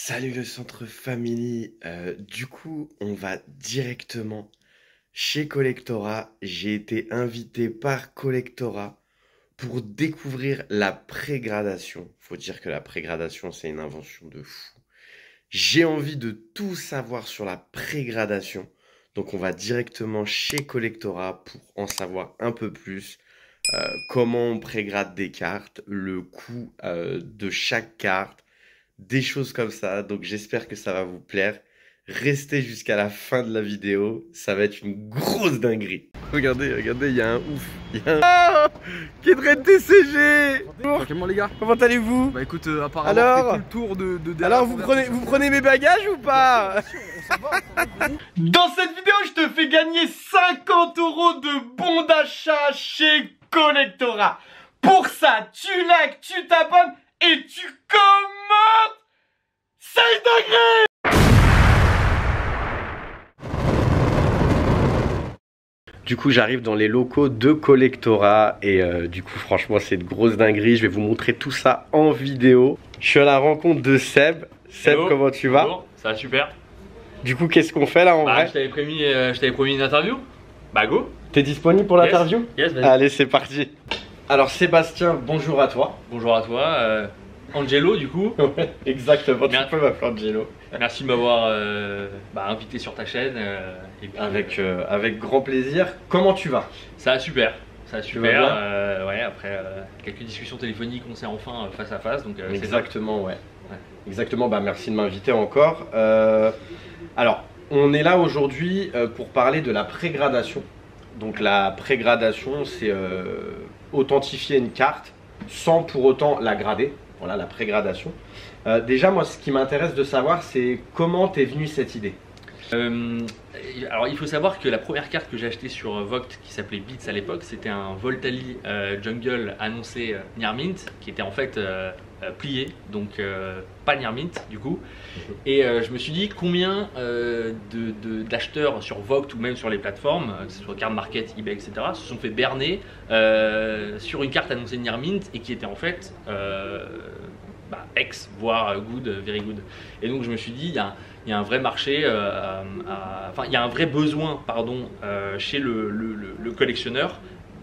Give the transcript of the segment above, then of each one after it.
Salut le centre family. Du coup, on va directement chez Collectora. J'ai été invité par Collectora pour découvrir la pré-gradation. Faut dire que la pré-gradation, c'est une invention de fou. J'ai envie de tout savoir sur la pré-gradation. Donc on va directement chez Collectora pour en savoir un peu plus. Comment on prégrade des cartes, le coût de chaque carte, des choses comme ça. Donc j'espère que ça va vous plaire. Restez jusqu'à la fin de la vidéo, ça va être une grosse dinguerie. Regardez, regardez, il y a un ouf. Il y a un... Oh Kedren TCG. Tranquillement les gars. Comment allez-vous? Bah écoute, apparemment Alors on fait tout le tour de Alors vous prenez mes bagages ou pas? Dans cette vidéo, je te fais gagner 50 € de bons d'achat chez Collectora. Pour ça, tu likes, tu t'abonnes et tu commentes. C'est dingue! Du coup, j'arrive dans les locaux de Collectora et du coup, franchement, c'est de grosses dingueries. Je vais vous montrer tout ça en vidéo. Je suis à la rencontre de Seb. Seb, Hello. comment tu vas? Bonjour, ça va super. Du coup, qu'est-ce qu'on fait là en vrai? Je t'avais promis une interview. Bah go. T'es disponible pour l'interview? Yes, vas-y. Allez, c'est parti. Alors Sébastien, bonjour à toi. Bonjour à toi, Angelo du coup. Ouais, exactement, tu Merci. peux m'appeler Angelo. Merci de m'avoir invité sur ta chaîne. Et puis, Avec grand plaisir. Comment tu vas? ça va super. Ça va vas super. bien Ouais, après quelques discussions téléphoniques, on s'est enfin face à face. Donc, c'est Exactement, ouais. Ouais. Exactement, bah merci de m'inviter encore. Alors, on est là aujourd'hui pour parler de la pré-gradation. Donc la pré-gradation, c'est authentifier une carte sans pour autant la grader. Voilà, la pré-gradation. Déjà, moi, ce qui m'intéresse de savoir, c'est comment t'es venue cette idée. Alors il faut savoir que la première carte que j'ai achetée sur Vogt qui s'appelait Beats à l'époque, c'était un Voltali Jungle annoncé Near Mint qui était en fait plié, donc pas Near Mint du coup. Et je me suis dit combien d'acheteurs sur Vogt ou même sur les plateformes, que ce soit Card Market, eBay, etc., se sont fait berner sur une carte annoncée Near Mint et qui était en fait ex, voire good, very good. Et donc je me suis dit, il y a un vrai marché, enfin il y a un vrai besoin, pardon, chez le collectionneur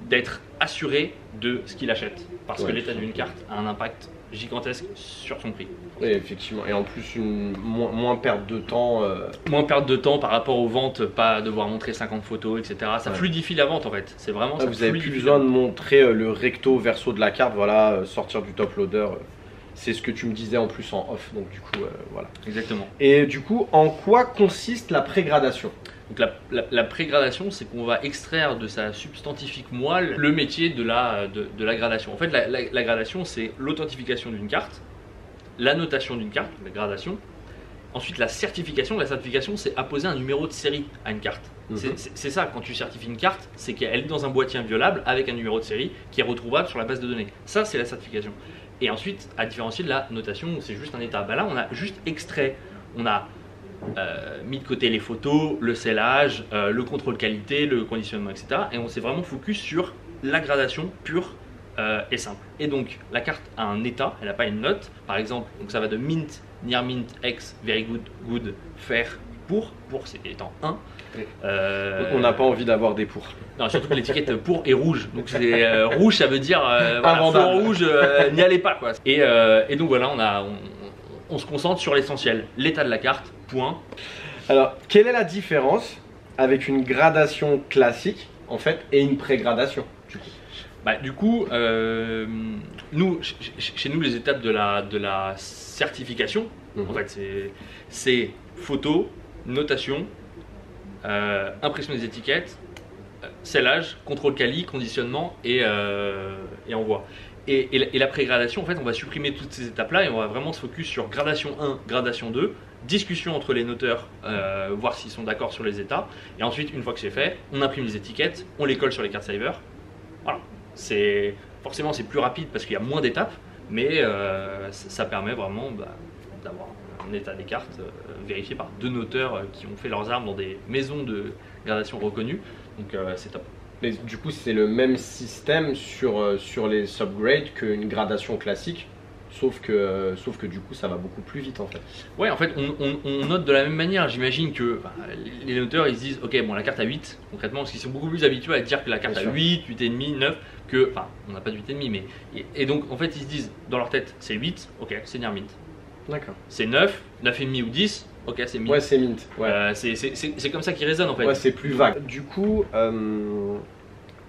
d'être assuré de ce qu'il achète. Parce que l'état d'une carte a un impact gigantesque sur son prix. Oui, effectivement. Et en plus, moins perte de temps. Moins perte de temps par rapport aux ventes, pas devoir montrer 50 photos, etc. Ça fluidifie la vente en fait. C'est vraiment ça. Vous n'avez plus besoin de montrer le recto verso de la carte, voilà, sortir du top loader. C'est ce que tu me disais en plus en off, donc du coup, voilà. Exactement. Et du coup, en quoi consiste la pré-gradation? Donc la pré-gradation, c'est qu'on va extraire de sa substantifique moelle le métier de la gradation. En fait, la gradation, c'est l'authentification d'une carte, la notation d'une carte, la gradation. Ensuite, la certification. La certification, c'est apposer un numéro de série à une carte. C'est ça, quand tu certifies une carte, c'est qu'elle est dans un boîtier inviolable avec un numéro de série qui est retrouvable sur la base de données. Ça, c'est la certification. Et ensuite, à différencier de la notation, où c'est juste un état. Là, on a juste extrait. On a mis de côté les photos, le scellage, le contrôle qualité, le conditionnement, etc. Et on s'est vraiment focus sur la gradation pure et simple. Et donc, la carte a un état, elle n'a pas une note. Par exemple, donc ça va de mint, near mint, ex, very good, good, fair, pour c'est étant 1. On n'a pas envie d'avoir des pour. Non, surtout que l'étiquette pour est rouge. Donc c'est rouge, ça veut dire voilà, feu rouge, n'y allez pas quoi. Et donc voilà, on se concentre sur l'essentiel, l'état de la carte, point. Alors, quelle est la différence avec une gradation classique en fait et une pré-gradation du coup, nous, chez nous, les étapes de la certification, en fait, c'est photo, notation, impression des étiquettes, scellage, contrôle quali, conditionnement et envoi. Et la pré-gradation, en fait, on va supprimer toutes ces étapes-là et on va vraiment se focus sur gradation 1, gradation 2, discussion entre les noteurs, voir s'ils sont d'accord sur les états. Et ensuite, une fois que c'est fait, on imprime les étiquettes, on les colle sur les cartes Cyber. Voilà. Forcément, c'est plus rapide parce qu'il y a moins d'étapes, mais ça permet vraiment d'avoir un état des cartes vérifié par 2 noteurs qui ont fait leurs armes dans des maisons de gradation reconnues. Donc c'est top. Mais du coup, c'est le même système sur les subgrades qu'une gradation classique Sauf que du coup, ça va beaucoup plus vite en fait. Ouais, en fait, on note de la même manière. J'imagine que les noteurs, ils se disent, ok, bon, la carte à 8, concrètement, parce qu'ils sont beaucoup plus habitués à dire que la carte Bien à sûr. 8, 8,5, 9, que, enfin, on n'a pas de 8,5, mais. Et donc, en fait, ils se disent, dans leur tête, c'est 8, ok, c'est near mint. D'accord. C'est 9, 9,5 ou 10, ok, c'est mint. Ouais, c'est mint. Ouais. C'est comme ça qu'ils raisonnent, en fait. Ouais, c'est plus vague. Du coup,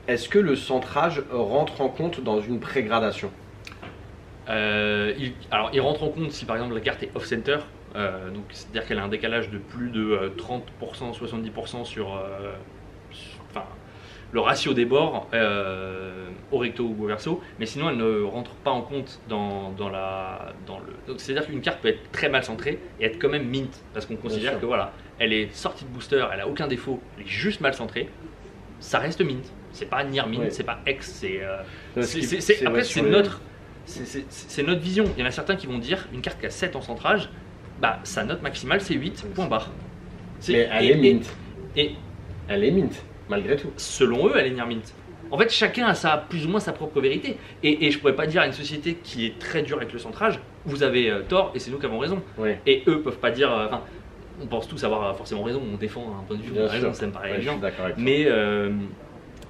est-ce que le centrage rentre en compte dans une pré-gradation? Alors, il rentre en compte si par exemple la carte est off-center, donc c'est-à-dire qu'elle a un décalage de plus de 30%, 70% enfin, le ratio des bords au recto ou au verso, mais sinon elle ne rentre pas en compte dans le. Donc c'est-à-dire qu'une carte peut être très mal centrée et être quand même mint, parce qu'on considère sûr. que voilà, elle est sortie de booster, elle a aucun défaut, elle est juste mal centrée, ça reste mint. C'est pas near mint, Ouais. c'est pas ex, c'est. Parce que Après, ouais, c'est sur les- notre. C'est notre vision. Il y en a certains qui vont dire une carte qui a 7 en centrage, bah sa note maximale c'est 8, point barre. Mais elle est mint. Et Elle est mint, malgré tout. selon eux, elle est near mint. En fait, chacun a plus ou moins sa propre vérité. Et je pourrais pas dire à une société qui est très dure avec le centrage, vous avez tort et c'est nous qui avons raison. Ouais. Et eux peuvent pas dire. Enfin, on pense tous avoir forcément raison, on défend un point de vue, on Bien a raison, sûr. ça me paraît Ouais, je évident. suis d'accord avec toi.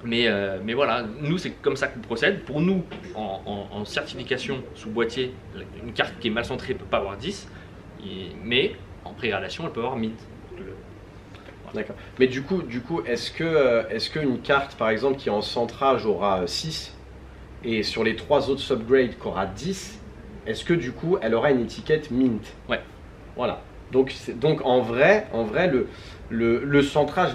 Mais voilà, nous c'est comme ça qu'on procède. Pour nous, en certification sous boîtier, une carte qui est mal centrée ne peut pas avoir 10, mais en pré-gradation, elle peut avoir mint. D'accord. Mais du coup, est-ce qu'une carte, par exemple, qui est en centrage aura 6 et sur les 3 autres subgrades qui aura 10, est-ce que du coup, elle aura une étiquette mint? Ouais. Voilà. Donc en vrai, le centrage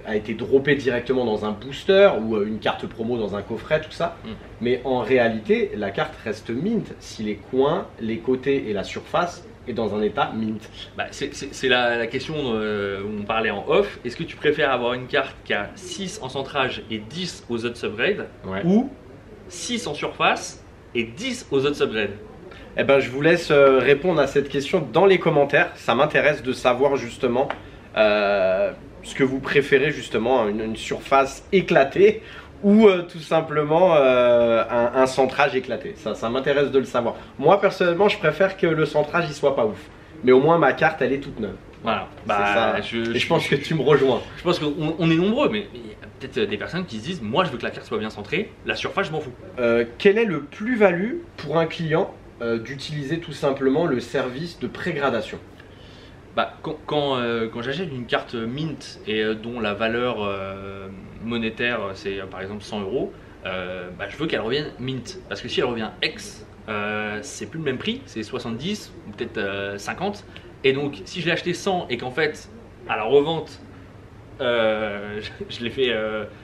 a été droppé directement dans un booster ou une carte promo dans un coffret, tout ça. Mm. Mais en réalité, la carte reste mint si les coins, les côtés et la surface est dans un état mint. Bah, c'est la question où on parlait en off. Est-ce que tu préfères avoir une carte qui a 6 en centrage et 10 aux autres subgrades, Ouais. ou 6 en surface et 10 aux autres subgrades? Eh ben, je vous laisse répondre à cette question dans les commentaires. Ça m'intéresse de savoir justement ce que vous préférez, justement, une surface éclatée ou tout simplement un centrage éclaté. Ça m'intéresse de le savoir. Moi, personnellement, je préfère que le centrage il soit pas ouf. Mais au moins, ma carte, elle est toute neuve. Voilà. ça. Et je pense que tu me rejoins. Je pense qu'on est nombreux, mais il y a peut-être des personnes qui se disent, moi je veux que la carte soit bien centrée, la surface je m'en fous. Quel est le plus-value pour un client d'utiliser tout simplement le service de pré-gradation? Bah, quand j'achète une carte mint et dont la valeur monétaire c'est par exemple 100 euros, bah, je veux qu'elle revienne mint. Parce que si elle revient ex, c'est plus le même prix, c'est 70 ou peut-être 50. Et donc si je l'ai acheté 100 et qu'en fait à la revente je l'ai fait,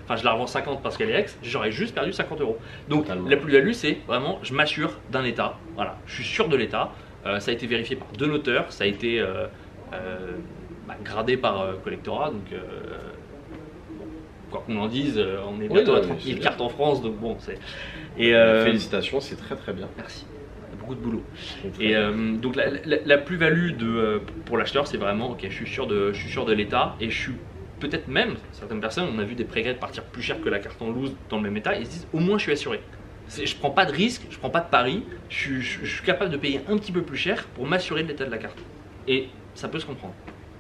enfin je la revends 50 parce qu'elle est ex, j'aurais juste perdu 50 euros. Donc Totalement. la plus-value c'est vraiment je m'assure d'un état, voilà, je suis sûr de l'état, ça a été vérifié par 2 noteurs, ça a été gradé par Collectora, donc bon, quoi qu'on en dise, on est bientôt à 30 000 cartes en France, donc bon c'est. Et Félicitations, c'est très très bien. merci, il y a beaucoup de boulot. C'est très Et bien. donc la plus-value pour l'acheteur, c'est vraiment ok, je suis sûr de l'état et je suis peut-être même certaines personnes, on a vu des pré-grades partir plus cher que la carte en loose dans le même état, et ils se disent au moins je suis assuré. Je prends pas de risque, je prends pas de pari, je suis capable de payer un petit peu plus cher pour m'assurer de l'état de la carte. Et ça peut se comprendre.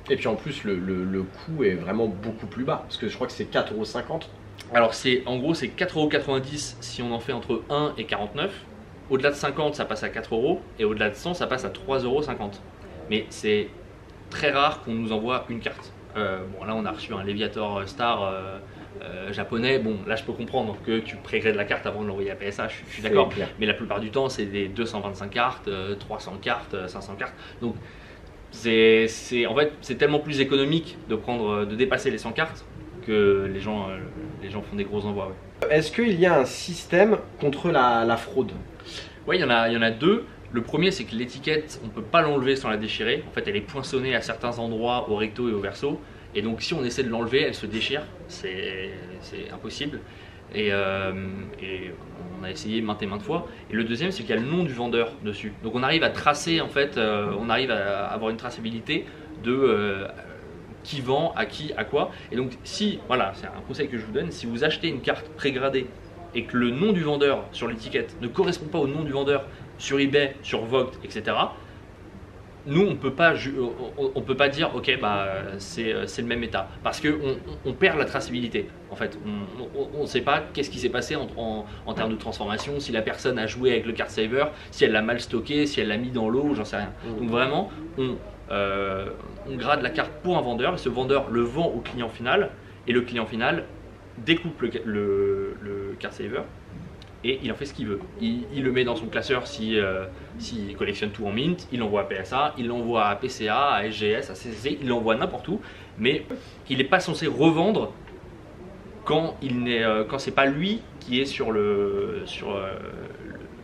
Et puis en plus, le coût est vraiment beaucoup plus bas, parce que je crois que c'est 4,50 €. Alors en gros c'est 4,90 € si on en fait entre 1 et 49. Au-delà de 50 ça passe à 4 € et au-delà de 100 ça passe à 3,50 €. Mais c'est très rare qu'on nous envoie une carte. Bon là on a reçu un Leviator Star japonais. Bon là je peux comprendre que tu prégrades la carte avant de l'envoyer à PSA, je suis d'accord. clair. Mais la plupart du temps c'est des 225 cartes, 300 cartes, 500 cartes. Donc en fait c'est tellement plus économique de dépasser les 100 cartes que les gens font des gros envois. Ouais. Est-ce qu'il y a un système contre la fraude? Ouais, il y en a deux. Le premier, c'est que l'étiquette, on ne peut pas l'enlever sans la déchirer. En fait, elle est poinçonnée à certains endroits, au recto et au verso. Et donc, si on essaie de l'enlever, elle se déchire. C'est impossible. Et on a essayé maintes et maintes fois. Et le deuxième, c'est qu'il y a le nom du vendeur dessus. Donc, on arrive à tracer, en fait, on arrive à avoir une traçabilité de qui vend, à qui, à quoi. Et donc, voilà, c'est un conseil que je vous donne. Si vous achetez une carte pré-gradée et que le nom du vendeur sur l'étiquette ne correspond pas au nom du vendeur sur eBay, sur Vogt, etc., nous on peut pas dire ok c'est le même état parce que on perd la traçabilité en fait. On ne sait pas qu'est-ce qui s'est passé en termes de transformation, si la personne a joué avec le card saver, si elle l'a mal stocké, si elle l'a mis dans l'eau, j'en sais rien. Donc vraiment on grade la carte pour un vendeur et ce vendeur le vend au client final et le client final découpe le card saver et il en fait ce qu'il veut. Il le met dans son classeur s'il collectionne tout en mint, il l'envoie à PSA, il l'envoie à PCA, à SGS, à CCC, il l'envoie n'importe où, mais il n'est pas censé revendre quand c'est pas lui qui est sur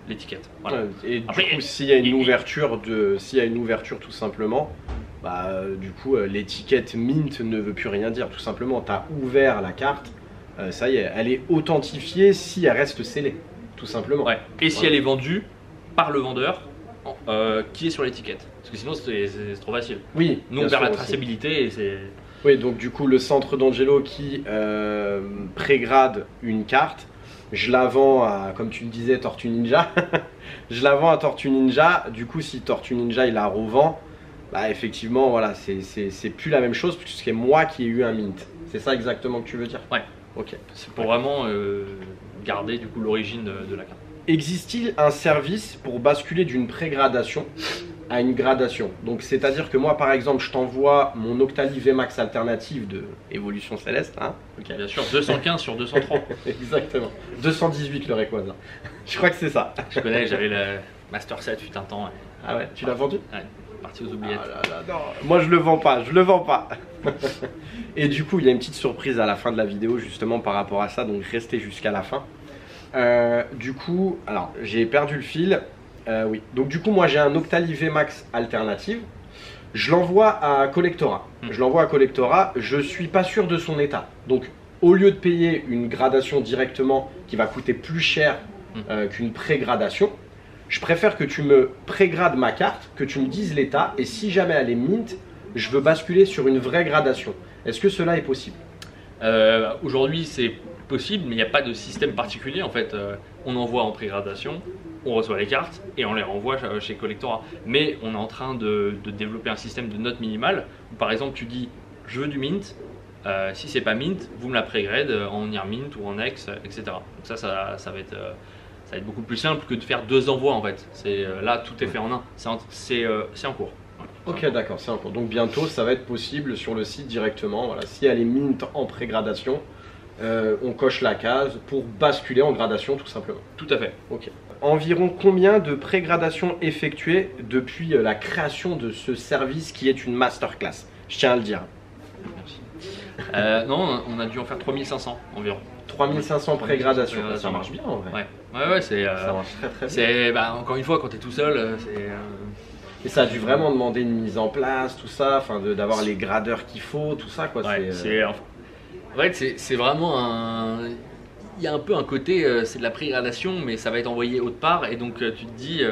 l'étiquette. Voilà. Et du coup, s'il y a une ouverture tout simplement, du coup l'étiquette mint ne veut plus rien dire. Tout simplement, tu as ouvert la carte. Ça y est, elle est authentifiée si elle reste scellée, tout simplement. Ouais. Et si elle est vendue par le vendeur qui est sur l'étiquette. Parce que sinon c'est trop facile. Oui. Nous on perd la traçabilité et c'est... Oui, donc du coup le centre d'Angelo qui prégrade une carte, je la vends à, comme tu le disais, Tortue Ninja. Je la vends à Tortue Ninja, du coup si Tortue Ninja il la revend, effectivement voilà, c'est plus la même chose puisque c'est moi qui ai eu un mint. C'est ça exactement que tu veux dire? Ouais. Ok. C'est pour vraiment garder du coup l'origine de la carte. Existe-t-il un service pour basculer d'une pré-gradation à une gradation? Donc c'est-à-dire que moi par exemple je t'envoie mon Octali VMAX alternative de Évolution Céleste. Hein, okay. Bien sûr, 215 sur 203. Exactement. 218 le Rayquaza. Je crois que c'est ça. Je connais, j'avais le Master 7 fut un temps. Ouais. Ah ouais, tu l'as vendu? Ouais, parti aux oubliettes. Ah là là, non. Moi je le vends pas, je le vends pas. Et du coup il y a une petite surprise à la fin de la vidéo justement par rapport à ça, donc restez jusqu'à la fin. Du coup, alors j'ai perdu le fil. Oui, donc du coup moi j'ai un Octali VMAX alternative. Je l'envoie à Collectora. Je suis pas sûr de son état. Donc au lieu de payer une gradation directement qui va coûter plus cher qu'une pré-gradation, je préfère que tu me pré-grades ma carte, que tu me dises l'état, et si jamais elle est mint, je veux basculer sur une vraie gradation. Est-ce que cela est possible? Aujourd'hui c'est possible, mais il n'y a pas de système particulier en fait. On envoie en pré-gradation, on reçoit les cartes et on les renvoie chez Collectora. Mais on est en train de développer un système de notes minimales où par exemple tu dis je veux du mint, si c'est pas mint, vous me la pré-grade en near mint ou en ex, etc. Donc ça va être beaucoup plus simple que de faire 2 envois en fait. Là tout est fait en un, c'est en cours. Ok, d'accord, c'est en cours. Donc bientôt ça va être possible sur le site directement. Voilà, si elle est mint en pré-gradation, on coche la case pour basculer en gradation tout simplement. Tout à fait. Ok. Environ combien de pré-gradations effectuées depuis la création de ce service qui est une masterclass? Je tiens à le dire. Merci. Non, on a dû en faire 3500 environ. 3500 pré-gradations. Ça marche bien en vrai. Ouais, ça marche très bien. Encore une fois, quand tu es tout seul, c'est... Et ça a dû vraiment demander une mise en place, tout ça, d'avoir les gradeurs qu'il faut, tout ça quoi. Ouais, en fait, c'est vraiment il y a un peu un côté, c'est de la pré-gradation, mais ça va être envoyé autre part, et donc tu te dis,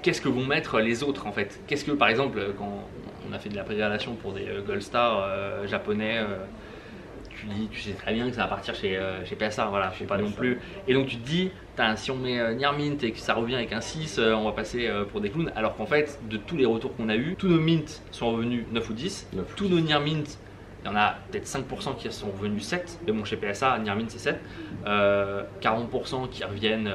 qu'est-ce que vont mettre les autres en fait? Qu'est-ce que, par exemple, quand on a fait de la pré-gradation pour des Gold Star japonais, tu sais très bien que ça va partir chez PSA, voilà, faut pas non plus. Et donc tu te dis, si on met Near Mint et que ça revient avec un 6, on va passer pour des clowns, alors qu'en fait, de tous les retours qu'on a eu, tous nos Mint sont revenus 9 ou 10, tous nos Near Mint, il y en a peut-être 5% qui sont revenus 7, mais bon chez PSA, Near Mint c'est 7, 40% qui reviennent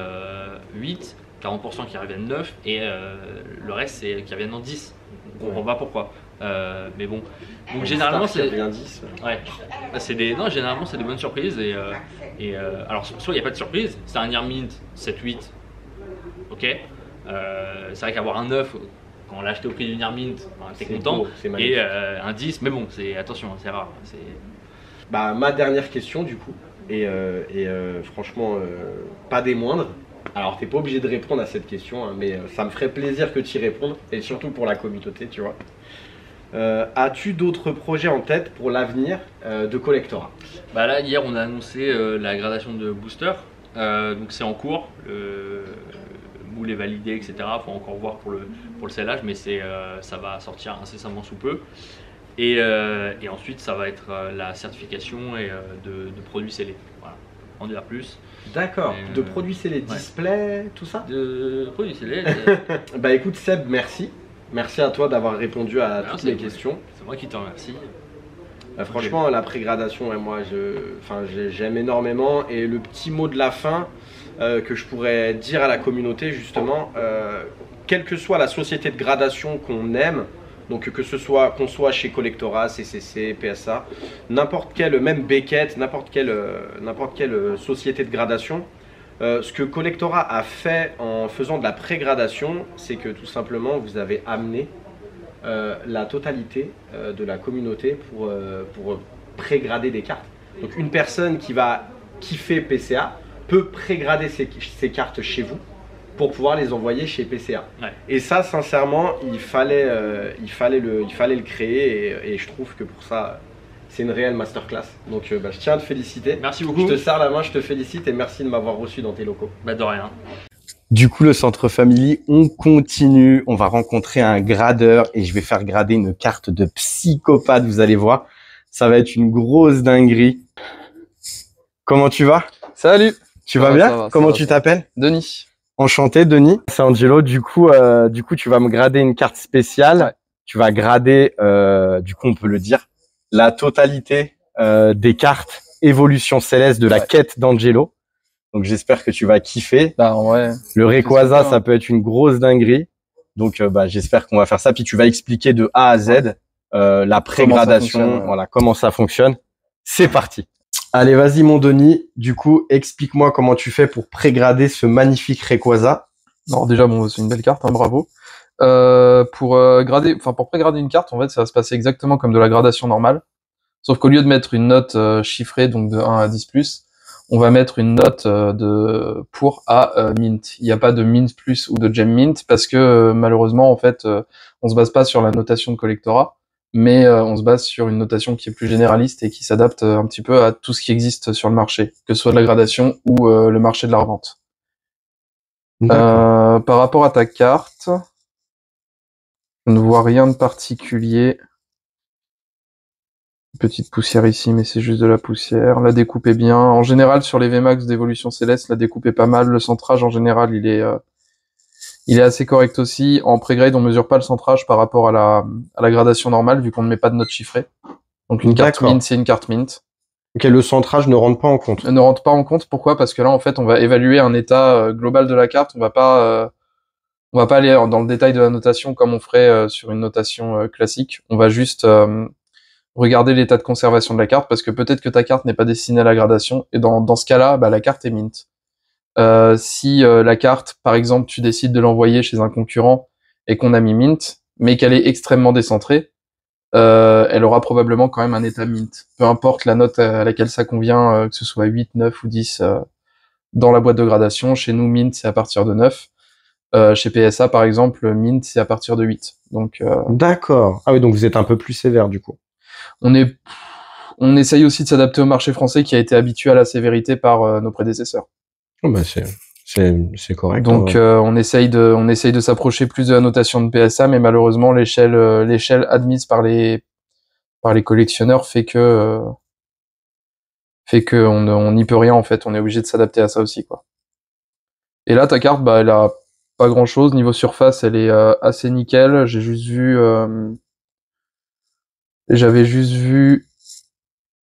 8, 40% qui reviennent 9, et le reste c'est qui reviennent en 10. On comprend pas pourquoi. Mais bon, donc généralement c'est bien 10. Ouais, généralement c'est des bonnes surprises et alors soit il n'y a pas de surprise, c'est un Near Mint 7-8, ok. C'est vrai qu'avoir un 9 quand on l'a acheté au prix du Near Mint, t'es content, et un 10, mais bon, attention, c'est rare. Ma dernière question du coup, et franchement pas des moindres. Alors t'es pas obligé de répondre à cette question, hein, mais ça me ferait plaisir que tu y répondes, et surtout pour la communauté, tu vois. As-tu d'autres projets en tête pour l'avenir de Collectora? Là hier on a annoncé la gradation de booster, donc c'est en cours, le moule est validé, etc. Faut encore voir pour le scellage, mais ça va sortir incessamment sous peu. Et ensuite ça va être la certification et de produits scellés. Voilà. en dire plus. D'accord. Et, De produits scellés, display, tout ça. De produits scellés. Bah écoute Seb, merci. Merci à toi d'avoir répondu à toutes mes questions. C'est moi qui te remercie. Franchement, la pré-gradation, moi, j'aime énormément. Et le petit mot de la fin que je pourrais dire à la communauté, justement, quelle que soit la société de gradation qu'on aime, donc que ce soit qu'on soit chez Collectora, CCC, PSA, n'importe quelle, même Beckett, n'importe quelle société de gradation, ce que Collectora a fait en faisant de la pré-gradation, c'est que tout simplement vous avez amené la totalité de la communauté pour pré-grader des cartes. Donc une personne qui va kiffer PCA peut pré-grader ses cartes chez vous pour pouvoir les envoyer chez PCA. Ouais. Et ça, sincèrement, il fallait le créer et je trouve que pour ça, c'est une réelle masterclass. Donc je tiens à te féliciter. Merci beaucoup. Je te serre la main, je te félicite et merci de m'avoir reçu dans tes locaux. Bah de rien. Du coup, le Centre Family, on continue. On va rencontrer un gradeur et je vais faire grader une carte de psychopathe. Vous allez voir, ça va être une grosse dinguerie. Comment tu vas? Salut. Tu vas bien? Comment tu t'appelles? Denis. Enchanté, Denis. C'est Angelo. Du coup, tu vas me grader une carte spéciale. Ouais. Tu vas grader, du coup, on peut le dire, la totalité des cartes évolution céleste de la quête d'Angelo. Donc j'espère que tu vas kiffer. Bah ouais. Le Rayquaza, ça peut être une grosse dinguerie. Donc j'espère qu'on va faire ça. Puis tu vas expliquer de A à Z la pré-gradation, voilà, comment ça fonctionne. C'est parti. Allez, vas-y mon Denis. Du coup, explique-moi comment tu fais pour pré-grader ce magnifique Rayquaza. Alors déjà, bon, c'est une belle carte, hein, bravo. Pour pré-grader une carte, en fait, ça va se passer exactement comme de la gradation normale. Sauf qu'au lieu de mettre une note chiffrée, donc de 1 à 10+, on va mettre une note pour à mint. Il n'y a pas de mint plus ou de gem mint parce que malheureusement, en fait, on se base pas sur la notation de Collectora, mais on se base sur une notation qui est plus généraliste et qui s'adapte un petit peu à tout ce qui existe sur le marché, que ce soit de la gradation ou le marché de la revente. Par rapport à ta carte, je ne vois rien de particulier. Petite poussière ici, mais c'est juste de la poussière. La découpe est bien. En général, sur les VMAX d'évolution céleste, la découpe est pas mal. Le centrage, en général, il est assez correct aussi. En pré-grade, on mesure pas le centrage par rapport à la gradation normale, vu qu'on ne met pas de note chiffrée. Donc une carte mint, c'est une carte mint. Ok, le centrage ne rentre pas en compte. Ne rentre pas en compte. Pourquoi? Parce que là, en fait, on va évaluer un état global de la carte. On va pas aller dans le détail de la notation comme on ferait sur une notation classique. On va juste regarder l'état de conservation de la carte, parce que peut-être que ta carte n'est pas destinée à la gradation, et dans ce cas-là, la carte est mint. Si la carte, par exemple, tu décides de l'envoyer chez un concurrent et qu'on a mis mint, mais qu'elle est extrêmement décentrée, elle aura probablement quand même un état mint. Peu importe la note à laquelle ça convient, que ce soit 8, 9 ou 10 dans la boîte de gradation. Chez nous, mint, c'est à partir de 9. Chez PSA, par exemple, mint, c'est à partir de 8. Donc, d'accord. Ah oui, donc vous êtes un peu plus sévère, du coup. On essaye aussi de s'adapter au marché français qui a été habitué à la sévérité par nos prédécesseurs. Oh bah c'est correct. Donc on essaye de s'approcher plus de la notation de PSA, mais malheureusement l'échelle admise par les collectionneurs fait que on n'y peut rien en fait. On est obligé de s'adapter à ça aussi, quoi. Et là ta carte, elle a pas grand chose niveau surface, elle est assez nickel. J'avais juste vu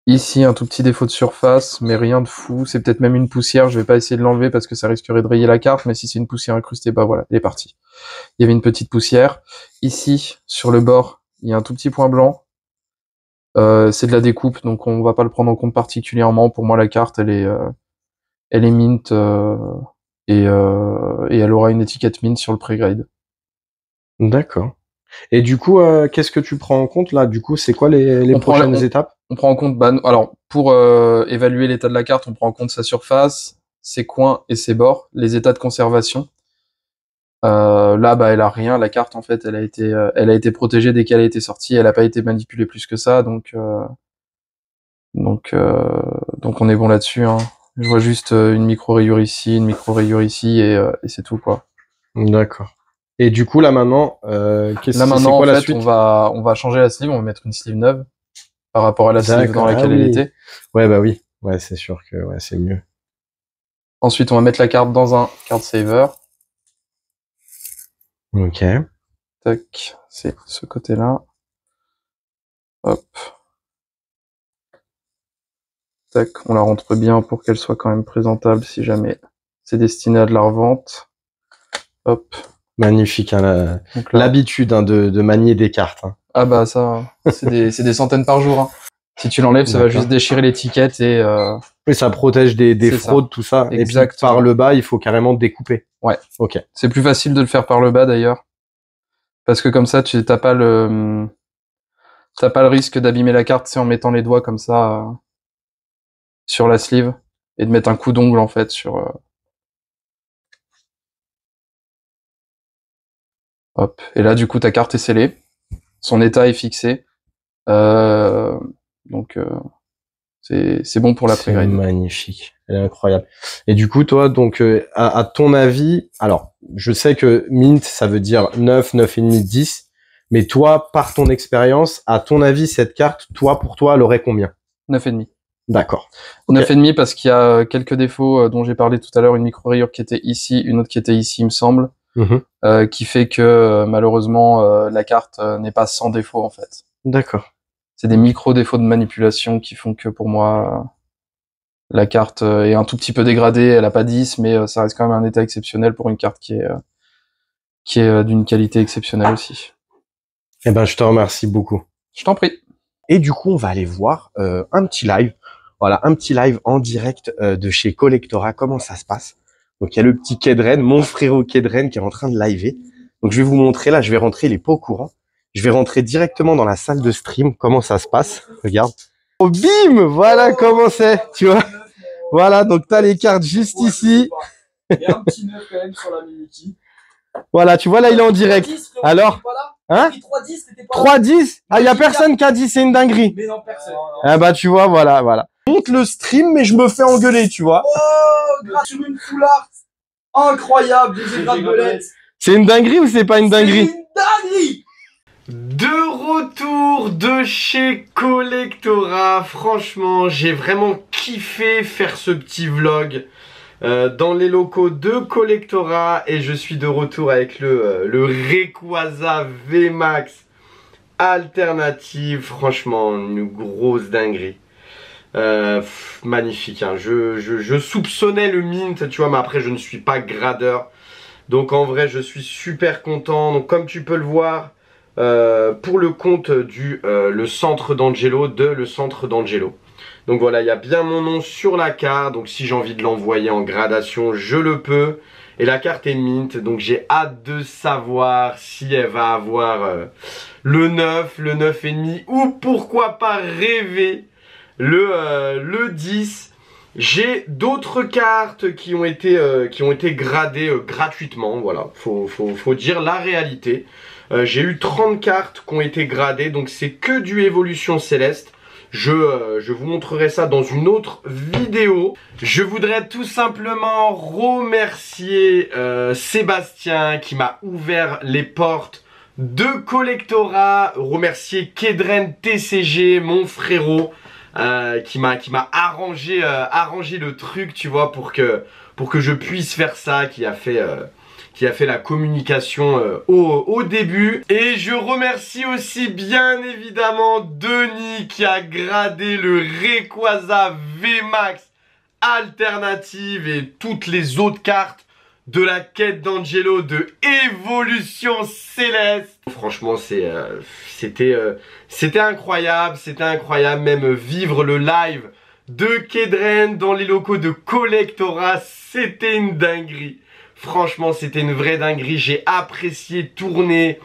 ici un tout petit défaut de surface, mais rien de fou. C'est peut-être même une poussière. Je vais pas essayer de l'enlever parce que ça risquerait de rayer la carte, mais si c'est une poussière incrustée, voilà, elle est partie. Il y avait une petite poussière. Ici, sur le bord, il y a un tout petit point blanc. C'est de la découpe, donc on va pas le prendre en compte particulièrement. Pour moi, la carte, elle est mint et elle aura une étiquette mint sur le pré-grade. D'accord. Et du coup, qu'est-ce que tu prends en compte là? Du coup, c'est quoi les prochaines étapes? On prend en compte, alors pour évaluer l'état de la carte, on prend en compte sa surface, ses coins et ses bords, les états de conservation. Là, elle a rien. La carte, en fait, elle a été protégée dès qu'elle a été sortie. Elle a pas été manipulée plus que ça, donc on est bon là-dessus, hein. Je vois juste une micro-rayure ici, une micro-rayure ici, et c'est tout, quoi. D'accord. Et du coup, là maintenant, en fait, on va changer la sleeve, on va mettre une sleeve neuve par rapport à la sleeve dans laquelle elle était. Ouais, bah oui. Ouais, c'est sûr que c'est mieux. Ensuite, on va mettre la carte dans un card saver. Ok. Tac, c'est ce côté-là. Hop. Tac, on la rentre bien pour qu'elle soit quand même présentable si jamais c'est destiné à de la revente. Hop. Magnifique, hein, Donc là- l'habitude hein, de manier des cartes. Hein. Ah bah ça, c'est des centaines par jour. Hein. Si tu l'enlèves, ça va D'accord. juste déchirer l'étiquette et Oui, ça protège des C'est ça. fraudes, tout ça. Et puis Exactement. par le bas, il faut carrément découper. Ouais. Ok. c'est plus facile de le faire par le bas d'ailleurs. Parce que comme ça, t'as pas le risque d'abîmer la carte, c'est en mettant les doigts comme ça sur la sleeve et de mettre un coup d'ongle en fait sur. Hop. Et là, du coup, ta carte est scellée, son état est fixé, donc c'est bon pour la C'est pré-grade. magnifique. Elle est incroyable. Et du coup, toi, donc, à ton avis, alors, je sais que mint, ça veut dire 9, 9,5, 10. Mais toi, par ton expérience, à ton avis, cette carte, toi, pour toi, elle aurait combien? 9,5. D'accord. Ok. 9,5 parce qu'il y a quelques défauts dont j'ai parlé tout à l'heure, une micro-rayure qui était ici, une autre qui était ici, il me semble, qui fait que malheureusement la carte n'est pas sans défaut en fait. D'accord. C'est des micro-défauts de manipulation qui font que pour moi la carte est un tout petit peu dégradée, elle a pas 10, mais ça reste quand même un état exceptionnel pour une carte qui est d'une qualité exceptionnelle aussi. Eh ben, je te remercie beaucoup. Je t'en prie. Et du coup, on va aller voir un petit live. Voilà, un petit live en direct de chez Collectora. Comment ça se passe? Donc, il y a le petit Kedren, mon frérot Kedren, qui est en train de liver. Donc, je vais vous montrer. Là, je vais rentrer. Il est pas au courant. Je vais rentrer directement dans la salle de stream. Comment ça se passe? Regarde. Oh, bim! Voilà comment c'est. Tu vois? Voilà. Donc, t'as les cartes juste ici. Il y a un petit 9 quand même sur la Miliki. Voilà. Tu vois, là, il est en direct. Alors? Hein? 3-10, t'étais pas là. 3-10? Ah, il y a personne qui a dit. C'est une dinguerie. Mais non, personne. Ah bah tu vois, voilà. Je monte le stream, mais je me fais engueuler, tu vois. Oh, grâce sur une full art. Incroyable, des égratignures. C'est une dinguerie ou c'est pas une dinguerie? C'est une dinguerie. De retour de chez Collectora, franchement j'ai vraiment kiffé faire ce petit vlog dans les locaux de Collectora et je suis de retour avec le Rayquaza VMAX alternative, franchement une grosse dinguerie. Magnifique, hein. Je soupçonnais le mint, tu vois, mais après je ne suis pas gradeur. Donc en vrai je suis super content. Donc comme tu peux le voir, pour le compte du le centre d'Angelo, le centre d'Angelo. Donc voilà, il y a bien mon nom sur la carte. Donc si j'ai envie de l'envoyer en gradation, je le peux. Et la carte est mint, donc j'ai hâte de savoir si elle va avoir le 9, le 9,5 ou pourquoi pas rêver le 10. J'ai d'autres cartes qui ont été gradées gratuitement, voilà, faut dire la réalité. J'ai eu 30 cartes qui ont été gradées, donc c'est que du évolution céleste. Je vous montrerai ça dans une autre vidéo. Je voudrais tout simplement remercier Sébastien qui m'a ouvert les portes de Collectora. Remercier Kedren TCG, mon frérot, qui m'a arrangé le truc, tu vois, pour que je puisse faire ça, qui a fait la communication au début. Et je remercie aussi bien évidemment Denis qui a gradé le Rayquaza VMAX alternative et toutes les autres cartes de la quête d'Angelo de Évolution Céleste. Franchement c'était incroyable, même vivre le live de Kedren dans les locaux de Collectora, c'était une dinguerie. Franchement, c'était une vraie dinguerie. J'ai apprécié tourner,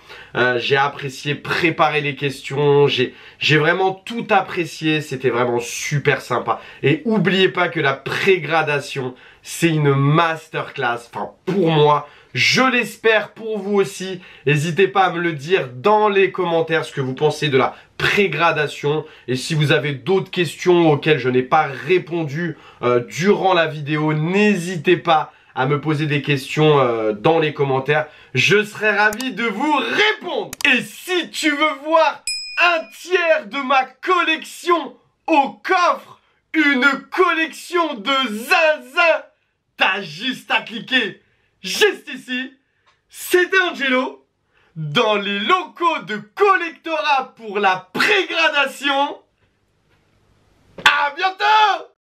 j'ai apprécié préparer les questions, j'ai vraiment tout apprécié. C'était vraiment super sympa. Et oubliez pas que la pré-gradation, c'est une masterclass. Enfin, pour moi, je l'espère pour vous aussi. N'hésitez pas à me le dire dans les commentaires ce que vous pensez de la pré-gradation. Et si vous avez d'autres questions auxquelles je n'ai pas répondu durant la vidéo, n'hésitez pas à me poser des questions dans les commentaires. Je serai ravi de vous répondre. Et si tu veux voir un tiers de ma collection au coffre, une collection de zinzin, t'as juste à cliquer juste ici. C'était Angelo dans les locaux de Collectora pour la prégradation.